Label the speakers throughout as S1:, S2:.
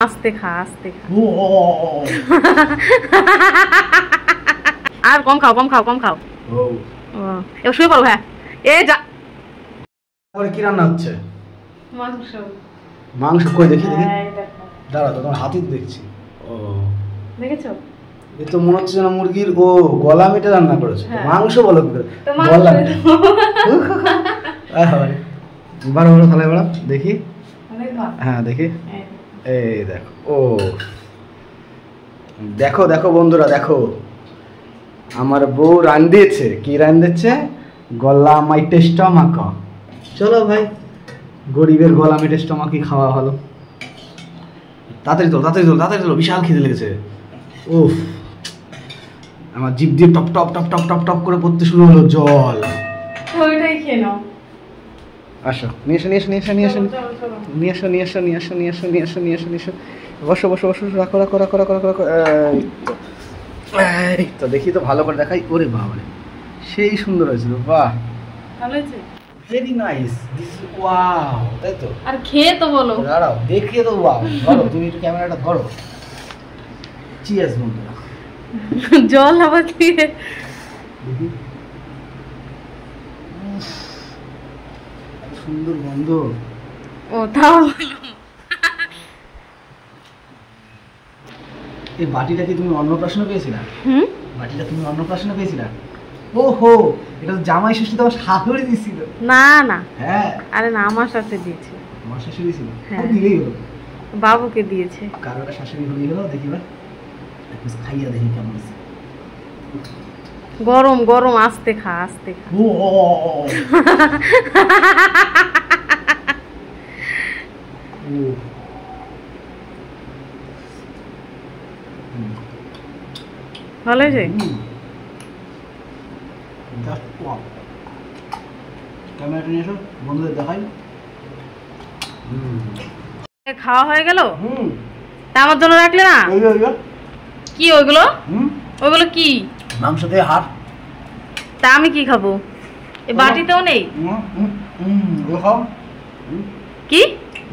S1: আস্তে খা আস্তে খা। আর কম খাও কম খাও কম খাও। এবার শুয়ে পড়ো। হ্যাঁ এ যা।
S2: কি রান্না হচ্ছে?
S1: মাংস।
S2: মাংস কই দেখি দেখি। দাঁড়া তো, তোমার হাতই দেখছি। ও
S1: দেখেছো?
S2: এ তো মনে হচ্ছে না মুরগির গলা মেটে রান্না করেছে। মাংস বলো কি করে?
S1: গলা
S2: বারো বারো থালায় বাড়া দেখি। হ্যাঁ দেখি। এই দেখো। ও দেখো দেখো বন্ধুরা দেখো, আমার বউ রান দিয়েছে। কি রান দিচ্ছে? গলা মাইটে স্টমাক। চলো ভাই, গরিবের গলা মেটে স্টমাকই খাওয়া ভালো। তাড়াতাড়ি তোলো তাড়াতাড়ি তোলো তাড়াতাড়ি তোলো, বিশাল খিদে লেগেছে। উফ, আমার জিভ দিয়ে top top top top top top করে পড়তে শুরু হলো জল।
S1: ওইটাই খেয়ে নাও।
S2: আসো নিয়ে এসো নিয়ে এসো নিয়ে এসো নিয়ে এসো নিয়ে এসো নিয়ে এসো নিয়ে এসো নিয়ে এসো নিয়ে এসো নিয়ে এসো নিয়ে এসো। বসো বসো বসো, রাখো রাখো রাখো রাখো রাখো রাখো। এই তো দেখি তো ভালো করে দেখাই। ওরে বাবা রে, সেই সুন্দর হয়েছিল। বাহ,
S1: ভালো হয়েছে।
S2: Very nice, this is wow. তাই তো?
S1: আর খেয়ে তো বলো।
S2: দাঁড়াও দেখে তো ওয়াও। ধরো তুমি একটু ক্যামেরাটা ধরো। চিয়ার্স বন্ধুরা।
S1: জল আবার দিয়ে
S2: দেখি, সুন্দর গন্ধ।
S1: ও তাও
S2: এই বাটিটা কি তুমি অন্নপ্রাশনে পেয়েছিলা? বাটিটা তুমি অন্নপ্রাশনে পেয়েছিলা? ওহো, এটা তো জামাই ষষ্ঠী তোমার শাশুড়ি দিছিল।
S1: না না।
S2: হ্যাঁ
S1: আরে না, আমার সাথে দিয়েছে।
S2: আমার শাশুড়ি দিছিল?
S1: হ্যাঁ
S2: দিলেই হলো।
S1: বাবুকে দিয়েছে।
S2: কারোটা শাশুড়ি হয়ে গেল। দেখি বা একটু খাইয়া দেখি কেমন আছে।
S1: গরম গরম, আস্তে খা আস্তে খা।
S2: ও
S1: ভালো হয়েছে।
S2: ক্যামেরাটা নিয়ে এসো, বন্ধুদের দেখাই।
S1: খাওয়া হয়ে গেল? তা আমার জন্য রাখলে না? কি ওইগুলো? ওইগুলো কি?
S2: মাংস দিয়ে হাড়।
S1: তা আমি কি খাবো? এই বাটিতেও নেই।
S2: খাও।
S1: কি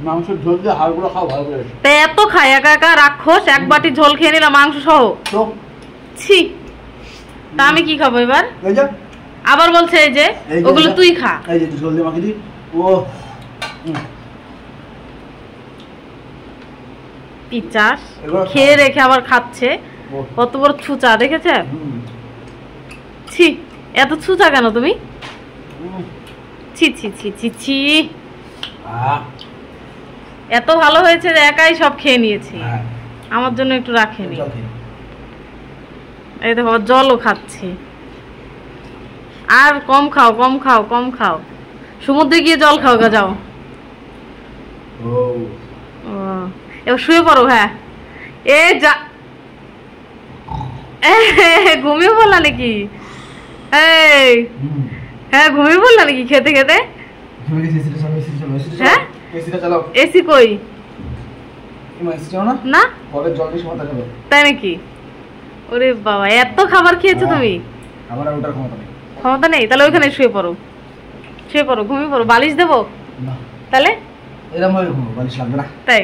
S2: মাংসের ঝোল দিয়ে হাড়গুলো খাও ভালো করে।
S1: তা এত খাই একা একা রাক্ষস, এক বাটি ঝোল খেয়ে নিলাম মাংস সহ। ছি, তা আমি কি খাবো এবার? আবার বলছে এই যে ওগুলো তুই খা।
S2: এই যে ঝোল দিয়ে মাখিয়ে দি। ও
S1: পিচাস খেয়ে রেখে আবার খাচ্ছে। কত বড় ছুচা দেখেছে? ছি, এত ছুচা কেন তুমি? ছি ছি ছি ছি ছি। এত ভালো হয়েছে যে একাই সব খেয়ে নিয়েছি, আমার জন্য একটু রাখেনি। এই দেখো জলও খাচ্ছে। আর কম খাও কম খাও কম খাও, সমুদ্রে গিয়ে জল খাও গা যাও। এবার শুয়ে পড়ো। হ্যাঁ এ যা, ঘুমিয়ে পড়লা নাকি? এই হ্যাঁ ঘুমিয়ে পড়লা নাকি খেতে খেতে? হ্যাঁ এসি কই? না তাই নাকি? ওরে বাবা, এত খাবার খেয়েছো তুমি? ক্ষমতা নেই? তাহলে ওইখানে শুয়ে পড়ো, শুয়ে পড়ো, ঘুমিয়ে পড়ো। বালিশ দেবো? তাহলে
S2: এরকম ভাবে ঘুমো, বালিশ লাগবে না।
S1: তাই